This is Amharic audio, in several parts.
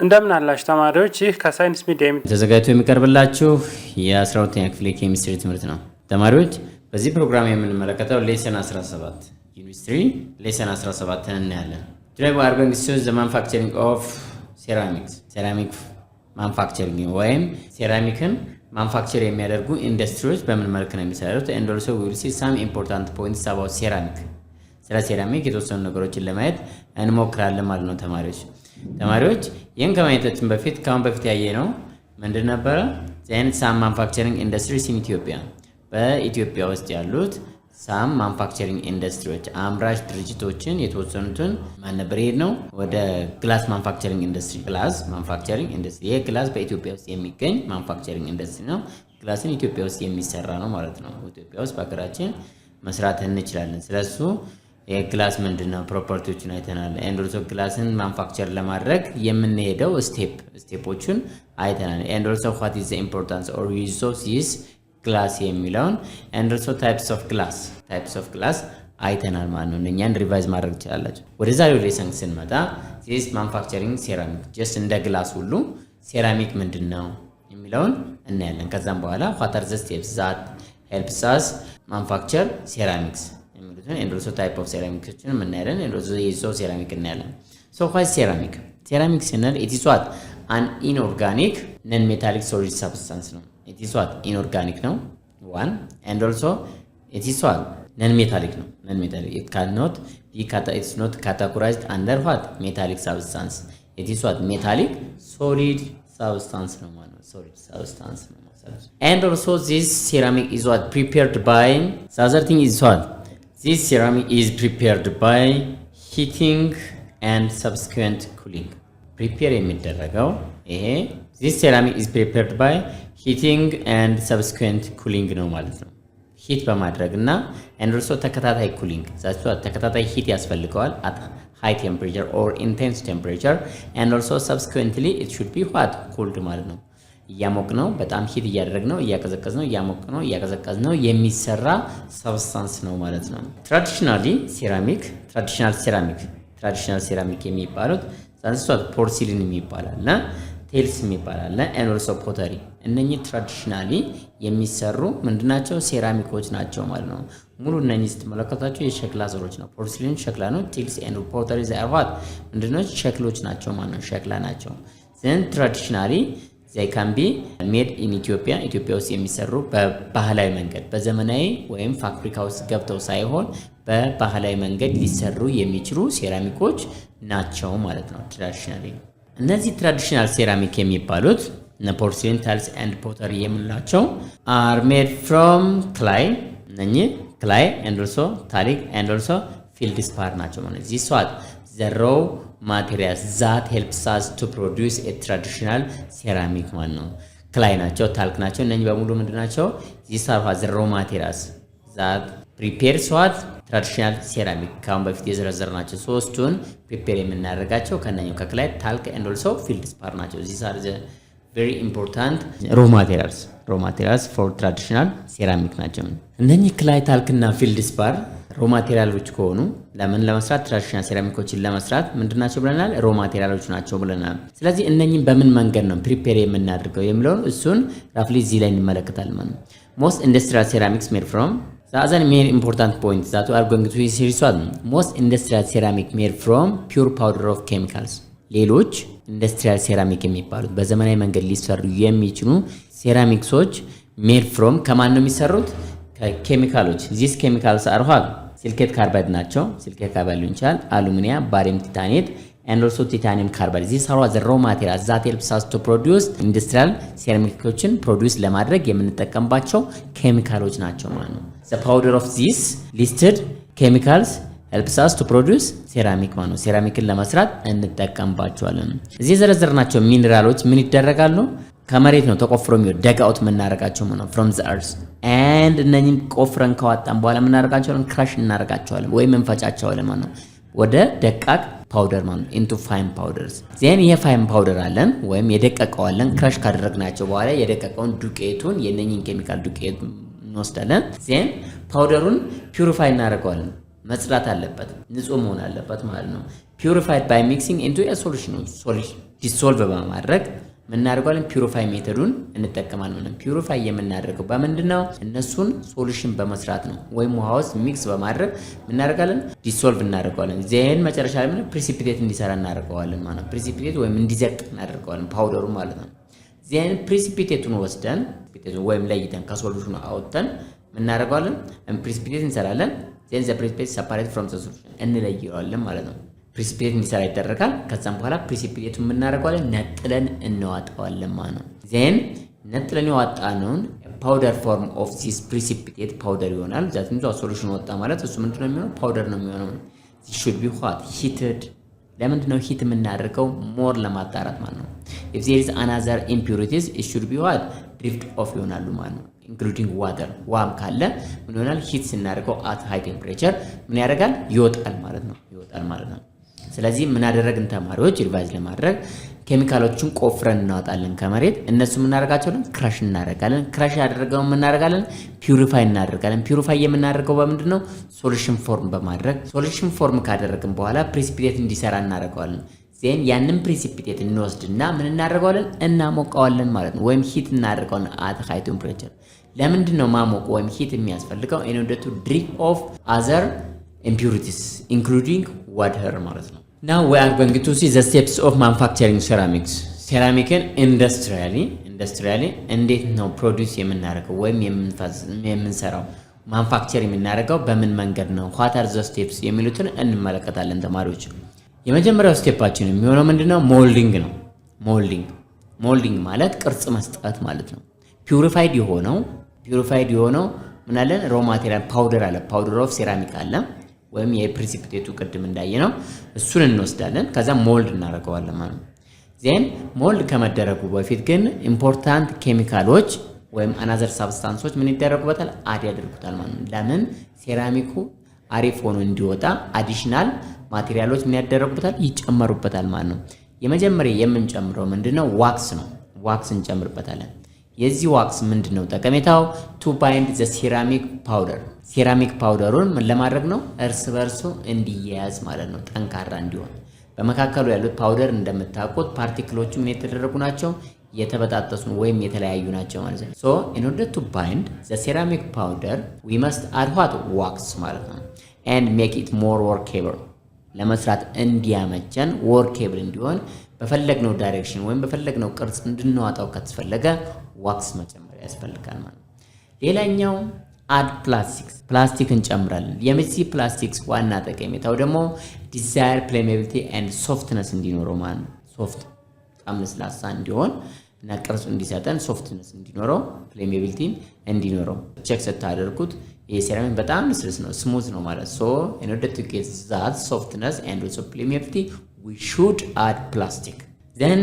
እንደምን አላችሁ ተማሪዎች? ይህ ከሳይንስ ሚዲያ ተዘጋጅቶ የሚቀርብላችሁ የ12ኛ ክፍል የኬሚስትሪ ትምህርት ነው። ተማሪዎች በዚህ ፕሮግራም የምንመለከተው ሌሰን 17 ዩኒት 3 ሌሰን 17 እናያለን። Today we are going to see the manufacturing of ceramics. Ceramic manufacturing ወይም ሴራሚክን ማኑፋክቸር የሚያደርጉ ኢንዱስትሪዎች በምን መልኩ ነው የሚሰሩት? and also we will see some important points about ceramic. ስለ ሴራሚክ የተወሰኑ ነገሮችን ለማየት እንሞክራለን ማለት ነው ተማሪዎች ይህን ከማየታችን በፊት ያየነው ምንድን ነበረ? ሳም ማኑፋክቸሪንግ ኢንዱስትሪስ ኢን ኢትዮጵያ በኢትዮጵያ ውስጥ ያሉት ሳም ማኑፋክቸሪንግ ኢንዱስትሪዎች አምራች ድርጅቶችን የተወሰኑትን ማን ነበር ነው ወደ ግላስ ማኑፋክቸሪንግ ኢንዱስትሪ ግላስ ማኑፋክቸሪንግ ኢንዱስትሪ ይሄ ግላስ በኢትዮጵያ ውስጥ የሚገኝ ማኑፋክቸሪንግ ኢንዱስትሪ ነው። ግላስን ኢትዮጵያ ውስጥ የሚሰራ ነው ማለት ነው። ኢትዮጵያ ውስጥ በሀገራችን መስራት እንችላለን። ስለሱ የግላስ ምንድነው ፕሮፐርቲዎችን አይተናል። ኤንድ ኦልሶ ግላስን ማኑፋክቸር ለማድረግ የምንሄደው ስቴፖችን አይተናል። ኤንድ ኦልሶ what is the importance or use of this glass የሚለውን ኤንድ ኦልሶ types of glass አይተናል ማለት ነው። እኛን ሪቫይዝ ማድረግ ትችላላችሁ። ወደ ዛሬው ሌሰን ስንመጣ this manufacturing ceramic just እንደ ግላስ ሁሉ ሴራሚክ ምንድነው የሚለውን እናያለን። ከዛም በኋላ what are the steps that helps us manufacture ceramics and also type of ceramics እናያለን and also use of ceramic እናያለን። So what is ceramic? Ceramic ስንል it is what an inorganic non metallic solid substance ነው። it is what inorganic ነው one and also it is what non metallic ነው non metallic it cannot be it's not categorized under what metallic substance it is what metallic solid substance ነው ማለት ነው solid substance ነው and also this ceramic is what prepared by the other thing is what this ceramic is prepared by heating and subsequent cooling. Prepare የሚደረገው ይሄ this ceramic is prepared by heating and subsequent cooling ነው ማለት ነው። ሂት በማድረግና and also ተከታታይ cooling ተከታታይ ሂት ያስፈልገዋል at high temperature or intense temperature and also subsequently it should be what cooled ማለት ነው። ያሞቅ ነው በጣም ሂት እያደረግ ነው እያቀዘቀዝ ነው ያሞቅ ነው እያቀዘቀዝ ነው የሚሰራ ሰብስታንስ ነው ማለት ነው። ትራዲሽናል ሴራሚክ የሚባሉት ዛንስቷት ፖርሲሊን የሚባላልና ቴልስ የሚባላልና and also pottery እነኚህ ትራዲሽናሊ የሚሰሩ ምንድናቸው ሴራሚኮች ናቸው ማለት ነው። ሙሉ እነኚህ ስትመለከቷቸው የሸክላ ዘሮች ነው። ፖርሲሊን ሸክላ ነው። ቴልስ and pottery ዛይዋት ምንድነው ሸክሎች ናቸው ማለት ነው። ሸክላ ናቸው። then traditionally they can be made in Ethiopia ውስጥ የሚሰሩ በባህላዊ መንገድ በዘመናዊ ወይም ፋብሪካ ውስጥ ገብተው ሳይሆን በባህላዊ መንገድ ሊሰሩ የሚችሉ ሴራሚኮች ናቸው ማለት ነው። ትራዲሽናሊ እነዚህ ትራዲሽናል ሴራሚክ የሚባሉት ፖርሲሊን ታይልስ ኤንድ ፖተሪ የምንላቸው are made from clay እነኚህ clay and also talc and also feldspar ናቸው ማለት ነው። this what the raw materials that helps us to produce a traditional ceramic ማለት ነው። ክላይ ናቸው ታልክ ናቸው እነኚህ በሙሉ ምንድናቸው? these are the raw materials that prepares what traditional ceramic ካሁን በፊት የዘረዘርናቸው ሶስቱን ፕሪፔር የምናደርጋቸው ከነኚህ ከክላይ ታልክ and also feldspar ናቸው። these are the very important raw materials for traditional ceramic ናቸው። እነኚህ ክላይ ታልክና feldspar ሮ ማቴሪያሎች ከሆኑ ለመስራት ትራዲሽናል ሴራሚኮችን ለመስራት ምንድናቸው ብለናል? ሮ ማቴሪያሎች ናቸው ብለናል። ስለዚህ እነኚህን በምን መንገድ ነው ፕሪፔር የምናደርገው የሚለውን እሱን ራፍሊ እዚህ ላይ እንመለከታለን ማለት ነው። most industrial ceramics made from the other main important point that we are going to see is what most industrial ceramic made from pure powder of chemicals ሌሎች ኢንዱስትሪያል ሴራሚክ የሚባሉት በዘመናዊ መንገድ ሊሰሩ የሚችሉ ሴራሚክሶች made from ከማን ነው የሚሰሩት? ከኬሚካሎች these chemicals are what ሲሊኬት ካርባይድ ናቸው። ሲሊኬት ካርባይድ ሊሆን ይችላል አሉሚኒየም ባሪየም ቲታኔት and also titanium carbide these are the raw materials that helps us to produce industrial ceramicoችን ፕሮዲዩስ ለማድረግ የምንጠቀምባቸው ኬሚካሎች ናቸው ማለት ነው። the powder of these listed chemicals helps us to produce ceramic ማለት ነው። ሴራሚክን ለመስራት እንጠቀምባቸዋለን። እዚህ ዘረዘርናቸው ሚነራሎች ምን ይደረጋሉ? ከመሬት ነው ተቆፍሮ የሚወጣ ደጋውት የምናደርጋቸው ማለት ነው from the earth and እነኚህን ቆፍረን ካወጣን በኋላ የምናደርጋቸውን ክራሽ እናደርጋቸዋለን ወይም እንፈጫቸዋለን ማለት ነው ወደ ደቃቅ ፓውደር ማለት ነው into fine powders then ይሄ ፋይን ፓውደር አለን ወይም የደቀቀው አለን ክራሽ ካደረግናቸው በኋላ የደቀቀውን ዱቄቱን የነኚህን ኬሚካል ዱቄት እንወስዳለን then ፓውደሩን ፒዩሪፋይ እናደርገዋለን መጽዳት አለበት ንጹህ መሆን አለበት ማለት ነው purified by mixing into a solution solid ዲሶልቭ በማድረግ ምናደርጋለን ፒዩሪፋይ ሜተዱን እንጠቀማለን። ፒዩሪፋይ የምናደርገው በምንድነው? እነሱን ሶሉሽን በመስራት ነው፣ ወይም ውሃ ውስጥ ሚክስ በማድረግ ምናደርጋለን? ዲሶልቭ እናደርገዋለን። ዜን መጨረሻ ላይ ፕሪሲፒቴት እንዲሰራ እናደርገዋለን ማለት ነው። ፕሪሲፒቴት ወይም እንዲዘቅ እናደርገዋለን ፓውደሩ ማለት ነው። ዜን ፕሪሲፒቴቱን ወስደን ወይም ለይተን ከሶሉሽኑ አውጥተን ምናደርገዋለን? ፕሪሲፒቴት እንሰራለን። ዜን ዘ ፕሪሲፒቴት ሰፓሬት ፍሮም ዘ ሶሉሽን እንለየዋለን ማለት ነው። ፕሪሲፒቴት እንዲሰራ ይደረጋል። ከዛም በኋላ ፕሪሲፒቴቱን የምናደርገዋለን ነጥለን እንዋጣዋለን ማለት ነው። ዜን ነጥለን ያወጣነውን ፓውደር ፎርም ኦፍ ዚስ ፕሪሲፒቴት ፓውደር ይሆናል። ዛት ነው ሶሉሽን ወጣ ማለት እሱ ምንድነው የሚሆነው? ፓውደር ነው የሚሆነው። ዚስ ሹድ ቢ ሆት ሂትድ። ለምንድነው ሂት የምናደርገው? ሞር ለማጣራት ማለት ነው። if there is another impurities it should be what drift off ይሆናሉ ማለት ነው። including water ዋም ካለ ምን ይሆናል? ሂት ስናደርገው at high temperature ምን ያደርጋል? ይወጣል ማለት ነው። ስለዚህ ምን አደረግን ተማሪዎች? ሪቫይዝ ለማድረግ ኬሚካሎችን ቆፍረን እናወጣለን ከመሬት። እነሱ ምን እናደርጋቸዋለን? ክራሽ እናደርጋለን። ክራሽ ያደረገውን ምን እናደርጋለን? ፒዩሪፋይ እናደርጋለን። ፒዩሪፋይ የምናደርገው በምንድነው? ሶሉሽን ፎርም በማድረግ ሶሉሽን ፎርም ካደረግን በኋላ ፕሪሲፒቴት እንዲሰራ እናደርገዋለን። ዜን ያንን ፕሪሲፒቴት እንወስድና ምን እናደርገዋለን? እናሞቀዋለን ማለት ነው። ወይም ሂት እናደርገዋለን at high temperature። ለምንድነው ማሞቅ ወይም ሂት የሚያስፈልገው? in order to drip off other impurities including water ማለት ነው። Now we are going to see the steps of manufacturing ceramics. ሴራሚክን ኢንዱስትሪያሊ እንዴት ነው ፕሮዲዩስ የምናደርገው ወይም የምንሰራው ማኑፋክቸር የምናደርገው በምን መንገድ ነው? what are the steps የሚሉትን እንመለከታለን ተማሪዎች። የመጀመሪያው ስቴፓችን የሚሆነው ምንድነው? ሞልዲንግ ነው። ሞልዲንግ ማለት ቅርጽ መስጠት ማለት ነው። ፒዩሪፋይድ የሆነው ምን አለን? ሮ ማቴሪያል ፓውደር አለ። ፓውደር ኦፍ ሴራሚክ አለ ወይም የፕሪሲፒቴቱ ቅድም እንዳየነው እሱን እንወስዳለን። ከዛ ሞልድ እናደርገዋለን ማለት ነው። ዜን ሞልድ ከመደረጉ በፊት ግን ኢምፖርታንት ኬሚካሎች ወይም አናዘር ሳብስታንሶች ምን ይደረጉበታል? አድ ያደርጉታል ማለት ነው። ለምን? ሴራሚኩ አሪፍ ሆኖ እንዲወጣ አዲሽናል ማቴሪያሎች ምን ያደረጉበታል? ይጨመሩበታል ማለት ነው። የመጀመሪያ የምንጨምረው ምንድነው? ዋክስ ነው። ዋክስ እንጨምርበታለን። የዚህ ዋክስ ምንድነው ጠቀሜታው? ቱ ባይንድ ዘ ሴራሚክ ፓውደር። ሴራሚክ ፓውደሩን ምን ለማድረግ ነው? እርስ በርሱ እንዲያያዝ ማለት ነው፣ ጠንካራ እንዲሆን። በመካከሉ ያሉት ፓውደር እንደምታውቁት ፓርቲክሎቹ ምን የተደረጉ ናቸው? የተበጣጠሱ ወይም የተለያዩ ናቸው ማለት ነው። so in order to bind the ceramic powder we must add what? wax ማለት ነው and make it more workable። ለመስራት እንዲያመቸን workable እንዲሆን በፈለግነው ዳይሬክሽን ወይም በፈለግነው ቅርጽ እንድንዋጣው ከተፈለገ ዋክስ መጨመር ያስፈልጋል ማለት ነው። ሌላኛው አድ ፕላስቲክ እንጨምራለን። የዚህ ፕላስቲክስ ዋና ጠቀሜታው ደግሞ ዲዛይር ፕሌሜቢሊቲ ኤንድ ሶፍትነስ እንዲኖረው ማለት ነው። ሶፍት በጣም ለስላሳ እንዲሆን እና ቅርጹ እንዲሰጠን ሶፍትነስ እንዲኖረው ፕሌሜቢሊቲ እንዲኖረው ቼክ ስታደርጉት የሴራሚክ በጣም ልስልስ ነው፣ ስሙዝ ነው ማለት so in order to get that softness and also permeability we should add plastic. then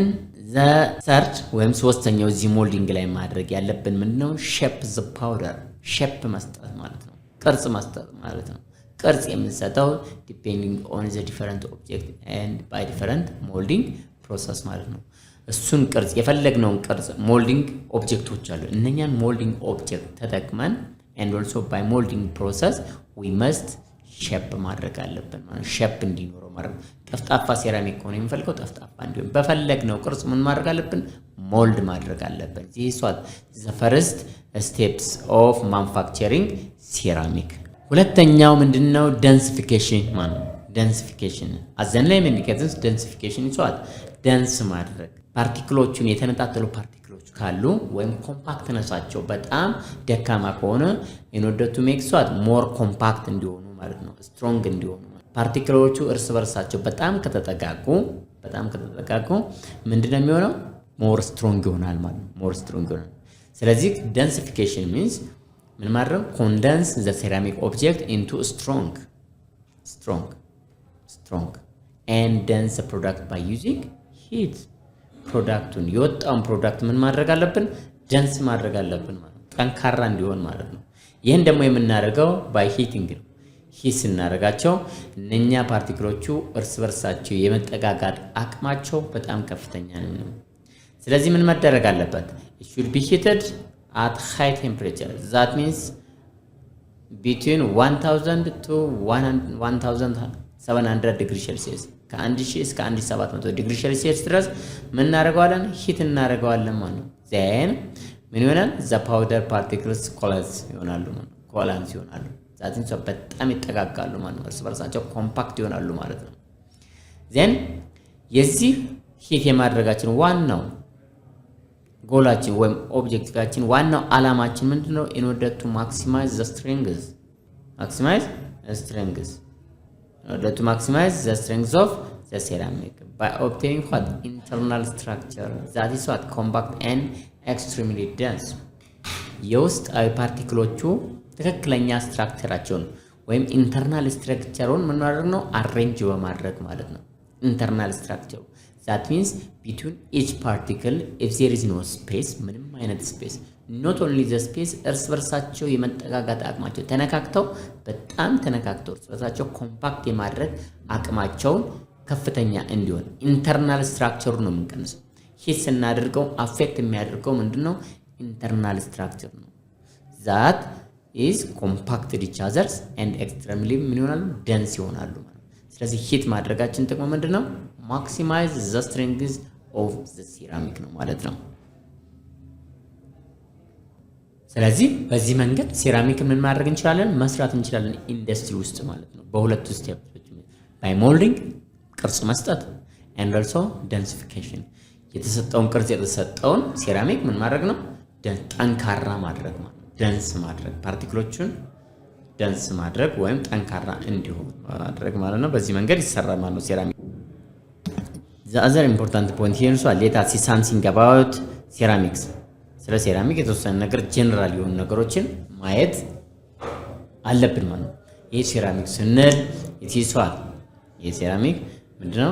the third ወይም ሶስተኛው እዚህ ሞልዲንግ ላይ ማድረግ ያለብን ምንድነው? shape the powder ሼፕ መስጠት ማለት ነው፣ ቅርጽ መስጠት ማለት ነው። ቅርጽ የምንሰጠው depending on the different object and by different molding process ማለት ነው። እሱን ቅርጽ የፈለግነውን ቅርጽ ሞልዲንግ ኦብጀክቶች አሉ። እነኛን ሞልዲንግ ኦብጀክት ተጠቅመን and also by molding process we must shape ማድረግ አለብን ማለት ሼፕ እንዲኖረው ማለት ጠፍጣፋ ሴራሚክ ሆነ የሚፈልገው ጠፍጣፋ እንዲሆን በፈለግነው ቅርጽ ምን ማድረግ አለብን? ሞልድ ማድረግ አለብን። this is what the first steps of manufacturing ceramic። ሁለተኛው ምንድነው? densification ማለት ነው። densification as the name indicates densification is what dense ማድረግ ፓርቲክሎቹን የተነጣጠሉ ፓርቲክሎች ካሉ ወይም ኮምፓክትነሳቸው በጣም ደካማ ከሆነ in order to make what more compact እንዲሆኑ ማለት ነው፣ ስትሮንግ እንዲሆኑ ፓርቲክሎቹ እርስ በርሳቸው በጣም ከተጠጋጉ ምንድነው የሚሆነው? more strong ይሆናል ማለት ነው። more strong ይሆናል። ስለዚህ densification means ምን ማድረግ? condense the ceramic object into strong and dense the product by using heat። ፕሮዳክቱን የወጣውን ፕሮዳክት ምን ማድረግ አለብን? ደንስ ማድረግ አለብን ማለት ነው፣ ጠንካራ እንዲሆን ማለት ነው። ይሄን ደግሞ የምናደርገው ባይ ሂቲንግ ነው። ሂት ስናደርጋቸው እነኛ ፓርቲክሎቹ እርስ በርሳቸው የመጠጋጋት አቅማቸው በጣም ከፍተኛ ነው። ስለዚህ ምን መደረግ አለበት? it should be heated at high temperature. that means between 1000 to 1000 700 ዲግሪ ሴልሲየስ ከ1000 እስከ 1700 ዲግሪ ሴልሲየስ ድረስ ምን እናደርገዋለን? ሂት እናደርገዋለን ማለት ነው። ዜን ምን ይሆናል? ዘ ፓውደር ፓርቲክልስ ኮላንስ ይሆናሉ ማለት ነው። ኮላንስ ይሆናሉ። ዛትን ሰው በጣም ይጠጋጋሉ ማለት ነው። እርስ በርሳቸው ኮምፓክት ይሆናሉ ማለት ነው። ዜን የዚህ ሂት የማድረጋችን ዋናው ጎላችን ወይም ኦብጀክቲቫችን ዋናው ዓላማችን ምንድነው? in order to maximize the strength of the ceramic by obtaining what internal structure that is what compact and extremely dense የውስጣዊ ፓርቲክሎቹ ትክክለኛ ስትራክቸራቸውን ወይም ኢንተርናል ስትራክቸሩን ምን ማድረግ ነው? አሬንጅ በማድረግ ማለት ነው። ኢንተርናል ስትራክቸሩ that means between each particle if there is no space ምንም አይነት ስፔስ not only the space እርስ በርሳቸው የመጠጋጋት አቅማቸው ተነካክተው በጣም ተነካክተው እርስ በርሳቸው ኮምፓክት የማድረግ አቅማቸውን ከፍተኛ እንዲሆን ኢንተርናል ስትራክቸሩ ነው የምንቀንሰው። ሂት ስናደርገው አፌክት የሚያደርገው ምንድነው? ኢንተርናል ስትራክቸር ነው። that is compacted each others and extremely ምን ይሆናሉ? dense ይሆናሉ ማለት። ስለዚህ ሂት ማድረጋችን ጥቅሙ ምንድነው? maximize the strength of the ceramic ነው ማለት ነው። ስለዚህ በዚህ መንገድ ሴራሚክ ምን ማድረግ እንችላለን? መስራት እንችላለን ኢንዱስትሪ ውስጥ ማለት ነው። በሁለቱ ስቴፕስ by molding ቅርጽ መስጠት and also densification የተሰጠውን ቅርጽ የተሰጠውን ሴራሚክ ምን ማድረግ ነው? ጠንካራ ማድረግ ማለት ነው። ደንስ ማድረግ ፓርቲክሎቹን ደንስ ማድረግ ወይም ጠንካራ እንዲሆን ማድረግ ማለት ነው። በዚህ መንገድ ይሰራል ማለት ነው ሴራሚክ። the other important point here is let us see something about ceramics ስለ ሴራሚክ የተወሰነ ነገር ጀነራል የሆኑ ነገሮችን ማየት አለብን ማለት ነው። ይሄ ሴራሚክ ስንል ይትይሷል። ይሄ ሴራሚክ ምንድነው?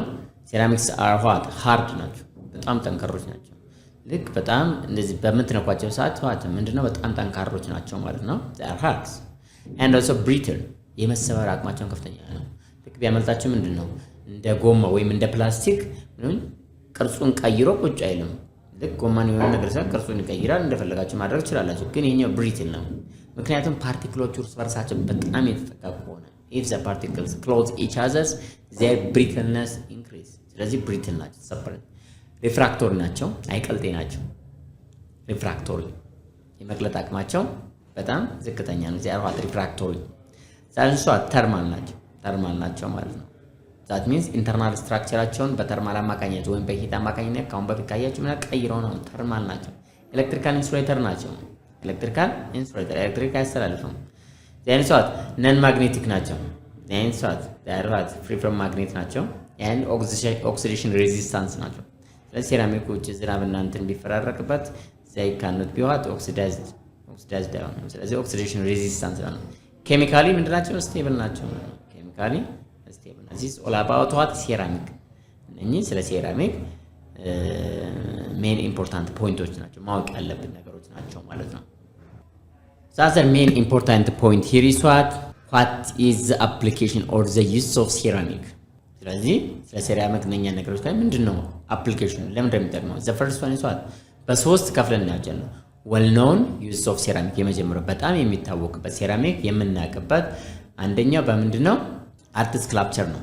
ሴራሚክስ are what hard ናቸው፣ በጣም ጠንካሮች ናቸው። ልክ በጣም እንደዚህ በምትነኳቸው ሰዓት ምንድነው? በጣም ጠንካሮች ናቸው ማለት ነው። they are hard and also brittle የመሰበር አቅማቸውን ከፍተኛ ነው። ልክ ቢያመልጣቸው ምንድነው? እንደ ጎማ ወይም እንደ ፕላስቲክ ቅርጹን ቀይሮ ቁጭ አይልም። ልክ ጎማን የሆነ ነገር ሳይሆን ቅርጹን ይቀይራል፣ እንደፈለጋችሁ ማድረግ ትችላላችሁ። ግን ይሄኛው ብሪትል ነው። ምክንያቱም ፓርቲክሎቹ እርስ በርሳቸው በጣም የተጠጋጉ ሆነ if the particles close each other their brittleness increase ስለዚህ ብሪትል ናቸው። ሰፐሬት ሪፍራክቶሪ ናቸው፣ አይቀልጤ ናቸው። ሪፍራክቶሪ የመቅለጥ አቅማቸው በጣም ዝቅተኛ ነው። ዚያር ዋት ሪፍራክቶሪ ሳይንሷ ተርማል ናቸው ማለት ነው። that means ኢንተርናል ስትራክቸራቸውን በተርማል አማካኝነት ወይም በሂት አማካኝነት ካሁን በፊት ካያችሁ ምን ቀይረው ነው ተርማል ናቸው። ኤሌክትሪካል ኢንሱሌተር ናቸው። ኤሌክትሪክ ያስተላልፋሉ። ዚያንሷ ነን ማግኔቲክ ናቸው። ዚያንሷ ዳይራት ፍሪ ፍሮም ማግኔት ናቸው። and oxidation resistance ናቸው። ስለዚህ ሴራሚኮች ዝናብና እንትን ቢፈራረቅበት they cannot be what oxidized down። ስለዚህ oxidation resistance ነው። ኬሚካሊ ምንድናቸው? ስቴብል ናቸው። ኬሚካሊ ስቴብል ናቸው። this all about what ceramic እነኚህ ስለ ሴራሚክ ሜን ኢምፖርታንት ፖይንቶች ናቸው፣ ማወቅ ያለብን ነገሮች ናቸው ማለት ነው። the other main important point here is what is the application or the use of ceramic ስለዚህ ስለ ሴራሚክ ነኛ ነገሮች ላይ ምንድነው አፕሊኬሽኑ? ለምን እንደሚጠቅመው the first one is what በሶስት ከፍለን እናያለን። well known use of ceramic የመጀመሪያው በጣም የሚታወቅበት ሴራሚክ የምናውቅበት አንደኛው በምንድነው? አርት ስክላፕቸር ነው።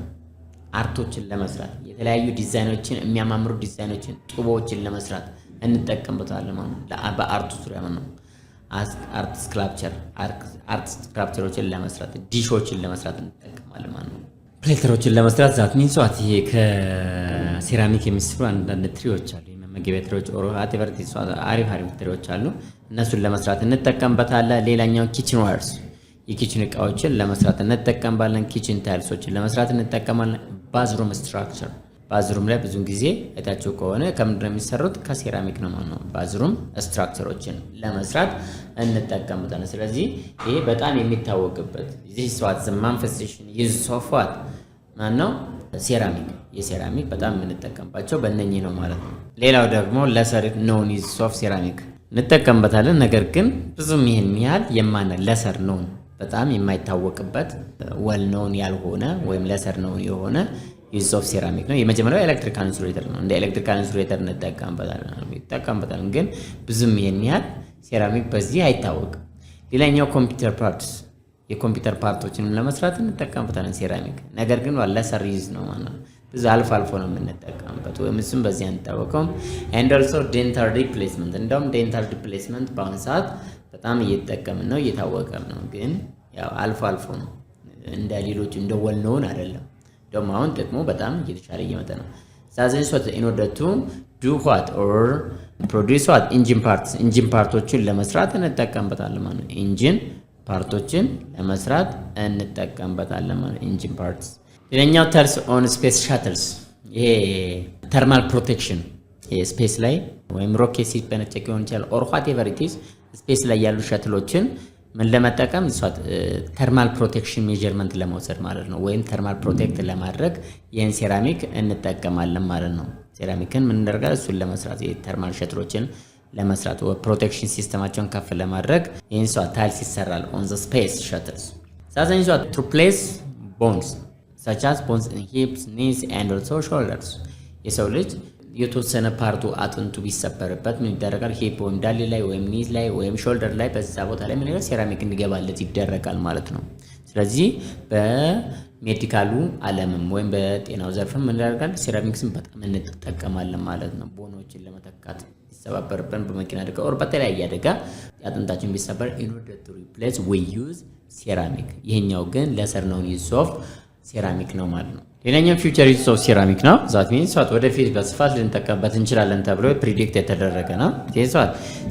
አርቶችን ለመስራት የተለያዩ ዲዛይኖችን የሚያማምሩ ዲዛይኖችን ጡቦችን ለመስራት እንጠቀምበታለን ማለት ነው። በአርቱ ዙሪያ ማለት ነው። አርት ስክላፕቸሮችን ለመስራት ዲሾችን ለመስራት እንጠቀማለን ማለት ነው። ፕሌተሮችን ለመስራት ዛት ሚንስ ዋት ይሄ ከሴራሚክ የሚሰሩ አንዳንድ ትሪዎች አሉ፣ የመመገቢያ ትሪዎች ኦሮ አቴቨርቲ አሪፍ ትሪዎች አሉ። እነሱን ለመስራት እንጠቀምበታለን። ሌላኛው ኪችን ዋርስ የኪችን እቃዎችን ለመስራት እንጠቀምባለን። ኪችን ታይልሶችን ለመስራት እንጠቀማለን። ባዝሩም ስትራክቸር ባዝሩም ላይ ብዙ ጊዜ አይታችሁ ከሆነ ከምንድነው የሚሰሩት? ከሴራሚክ ነው ማለት ነው። ባዝሩም ስትራክቸሮችን ለመስራት እንጠቀምበታለን። ስለዚህ ይሄ በጣም የሚታወቅበት this what the manifestation use of what ማነው? ሴራሚክ የሴራሚክ በጣም የምንጠቀምባቸው በእነኚህ ነው ማለት ነው። ሌላው ደግሞ ለሰር known use of ceramic እንጠቀምበታለን። ነገር ግን ብዙም ይሄን ያህል ለሰር known በጣም የማይታወቅበት well known ያልሆነ ወይም ለሰር known የሆነ use of ceramic ነው። የመጀመሪያው ኤሌክትሪካል ኢንሱሌተር ነው። እንደ ኤሌክትሪካል ኢንሱሌተር እንጠቀምበታለን ግን ብዙም ይሄን ያህል ሴራሚክ በዚህ አይታወቅም። ሌላኛው ኮምፒውተር ፓርትስ የኮምፒውተር ፓርቶችንም ለመስራት እንጠቀምበታለን ሴራሚክ። ነገር ግን ለሰር ዩዝ ነው ማለት ነው። ብዙ አልፎ ነው የምንጠቀምበት ወይም እሱም በዚህ አንታወቀውም። ኤንድ ኦልሶ ዴንታል ሪፕሌስመንት፣ እንደውም ዴንታል ሪፕሌስመንት በአሁኑ ሰዓት በጣም እየተጠቀምን ነው እየታወቀም ነው። ግን ያው አልፎ ነው እንደ ሌሎች እንደ ወልነውን አይደለም። ደግሞ አሁን ደግሞ በጣም እየተሻለ እየመጣ ነው። ዛዘንስ what in order to do what or produce what ኢንጂን ፓርቶችን ለመስራት እንጠቀምበታለን ማለት ነው። ኢንጂን ፓርቶችን ለመስራት እንጠቀምበታለን ማለት ኢንጂን ፓርትስ። ሌላኛው ተርስ ኦን ስፔስ ሻትልስ፣ ይሄ ተርማል ፕሮቴክሽን ስፔስ ላይ ወይም ሮኬት ሲፈነጨቅ ሊሆን ይችላል ኦር ዋትኤቨር ኢት ኢዝ ስፔስ ላይ ያሉ ሸትሎችን ምን ለመጠቀም ተርማል ፕሮቴክሽን ሜዠርመንት ለመውሰድ ማለት ነው። ወይም ተርማል ፕሮቴክት ለማድረግ ይህን ሴራሚክ እንጠቀማለን ማለት ነው። ሴራሚክን ምን እንደርጋል እሱን ለመስራት የተርማል ሸትሎችን ለመስራት ፕሮቴክሽን ሲስተማቸውን ከፍ ለማድረግ ይህን ታይልስ ይሰራል ኦን ዘ ስፔስ ሸትልስ። ሳዘን ቱ ፕሌስ ቦንስ such as bones in hips, knees and also shoulders። የሰው ልጅ የተወሰነ ፓርቱ አጥንቱ ቢሰበርበት ምን ይደረጋል? ሂፕ ወይም ዳሌ ላይ ወይም ኒዝ ላይ ወይም ሾልደር ላይ በዛ ቦታ ላይ ምን ይላል? ሴራሚክ እንዲገባለት ይደረጋል ማለት ነው። ስለዚህ በሜዲካሉ ዓለምም ወይም በጤናው ዘርፍም ምን ያደርጋል? ሴራሚክስን በጣም እንጠቀማለን ማለት ነው። ቦኖችን ለመተካት ሲሰባበርብን በመኪና አደጋ ኦር በተለያየ አደጋ አጥንታችን ቢሰበር in order to replace we use ሴራሚክ። ይሄኛው ግን ለሰር ነው ዩዝ ኦፍ ሴራሚክ ነው ማለት ነው። ሌላኛው ፊውቸር ዩዝ ኦፍ ሴራሚክ ነው። ዛት ሚንስ ወደፊት በስፋት ልንጠቀምበት እንችላለን ተብሎ ፕሪዲክት የተደረገ ነው።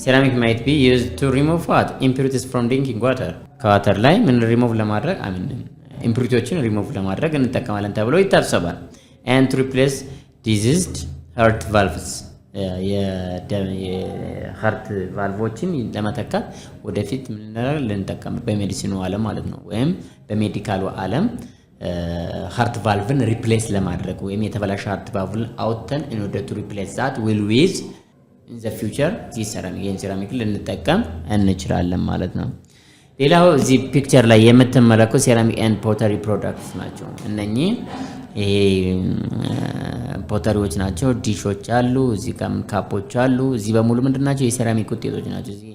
ሴራሚክ ማይት ቢ ዩዝድ ቱ ሪሙቭ ዋት ኢምፒሪቲስ ፍሮም ድሪንኪንግ ዋተር። ከዋተር ላይ ምን ሪሙቭ ለማድረግ ኢምፒሪቲዎችን ሪሙቭ ለማድረግ እንጠቀማለን ተብሎ ይታሰባል። ኤንድ ቱ ሪፕሌስ ዲዚዝድ ሃርት ቫልቭስ፣ የሃርት ቫልቮችን ለመተካት ወደፊት ምን ልንጠቀም በሜዲሲኑ ዓለም ማለት ነው ወይም በሜዲካሉ ዓለም ሃርት ቫልቭን ሪፕሌስ ለማድረግ ወይም የተበላሸ ሃርት ቫልቭን አውጥተን in order to replace that will with in the future this ሴራሚክ ልንጠቀም እንችላለን ማለት ነው። ሌላው እዚህ ፒክቸር ላይ የምትመለከቱ ሴራሚክ ኤንድ ፖተሪ ፕሮዳክትስ ናቸው። እነኚህ ይሄ ፖተሪዎች ናቸው። ዲሾች አሉ፣ እዚህ ጋር ካፖች አሉ። እዚህ በሙሉ ምንድናቸው? የሴራሚክ ውጤቶች ናቸው። እዚህ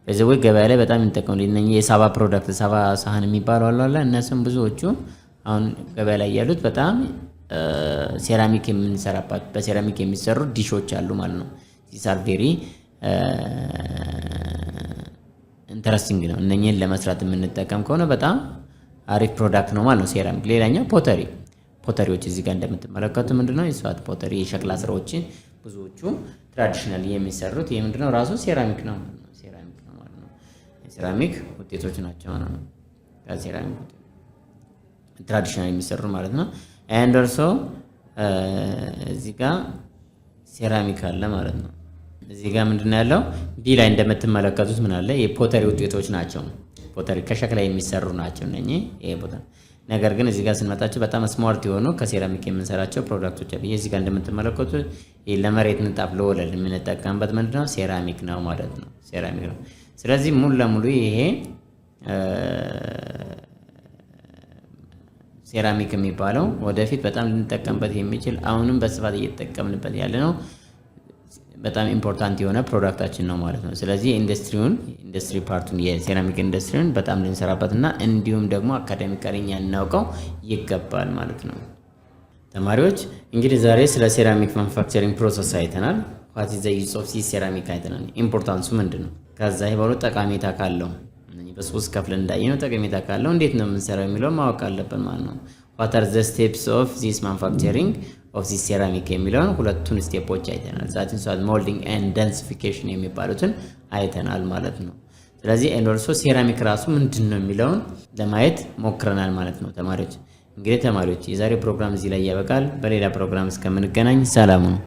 በዚህ ገበያ ላይ በጣም እንጠቀሙ እነኚህ የሳባ ፕሮዳክት ሳባ ሳህን የሚባሉ አሉ። እነሱም ብዙዎቹ አሁን ገበያ ላይ ያሉት በጣም ሴራሚክ የምንሰራባት በሴራሚክ የሚሰሩ ዲሾች አሉ ማለት ነው። ዚስ አር ቬሪ ኢንተረስቲንግ ነው። እነኚህን ለመስራት የምንጠቀም ከሆነ በጣም አሪፍ ፕሮዳክት ነው ማለት ነው ሴራሚክ። ሌላኛው ፖተሪዎች እዚህ ጋር እንደምትመለከቱ ምንድነው የስዋት ፖተሪ የሸክላ ስራዎችን ብዙዎቹ ትራዲሽናሊ የሚሰሩት የምንድነው ራሱ ሴራሚክ ነው ማለት ነው። ሴራሚክ ውጤቶች ናቸው ማለት ነው። ከሴራሚክ ትራዲሽናል የሚሰሩ ማለት ነው። ኤንድ ኦልሶ እዚህ ጋር ሴራሚክ አለ ማለት ነው። እዚህ ጋር ምንድነው ያለው? ቢ ላይ እንደምትመለከቱት ምን አለ? የፖተሪ ውጤቶች ናቸው። ፖተሪ ከሸክላ የሚሰሩ ናቸው እነኚህ ይሄ ቦታ። ነገር ግን እዚህ ጋር ስንመጣቸው በጣም ስማርት የሆኑ ከሴራሚክ የምንሰራቸው ፕሮዳክቶች አሉ። እዚህ ጋር እንደምትመለከቱት ለመሬት ንጣፍ ለወለል የምንጠቀምበት ምንድነው? ሴራሚክ ነው ማለት ነው። ሴራሚክ ነው። ስለዚህ ሙሉ ለሙሉ ይሄ ሴራሚክ የሚባለው ወደፊት በጣም ልንጠቀምበት የሚችል አሁንም በስፋት እየተጠቀምንበት ያለ ነው። በጣም ኢምፖርታንት የሆነ ፕሮዳክታችን ነው ማለት ነው። ስለዚህ ኢንዱስትሪ ፓርቱን የሴራሚክ ኢንዱስትሪውን በጣም ልንሰራበትና እንዲሁም ደግሞ አካዳሚካሊ እናውቀው ይገባል ማለት ነው። ተማሪዎች እንግዲህ ዛሬ ስለ ሴራሚክ ማኑፋክቸሪንግ ፕሮሰስ አይተናል። ዋት ኢዝ ዘ ዩዝ ኦፍ ሴራሚክ አይተናል። ኢምፖርታንሱ ምንድነው? ከዛ ይባሉ ጠቃሜታ ካለው በሶስት ከፍል እንዳየነው ጠቀሜታ ካለው እንዴት ነው የምንሰራው የሚለው ማወቅ አለብን ማለት ነው። what are the steps of this manufacturing of this ceramic የሚለውን ሁለቱን ስቴፖች አይተናል። ዛትን ሷት ሞልዲንግ ኤንድ ደንሲፊኬሽን የሚባሉትን አይተናል ማለት ነው። ስለዚህ and also ሴራሚክ ራሱ ምንድነው የሚለውን ለማየት ሞክረናል ማለት ነው። ተማሪዎች እንግዲህ የዛሬው ፕሮግራም እዚህ ላይ ያበቃል። በሌላ ፕሮግራም እስከምንገናኝ ሰላም ነው።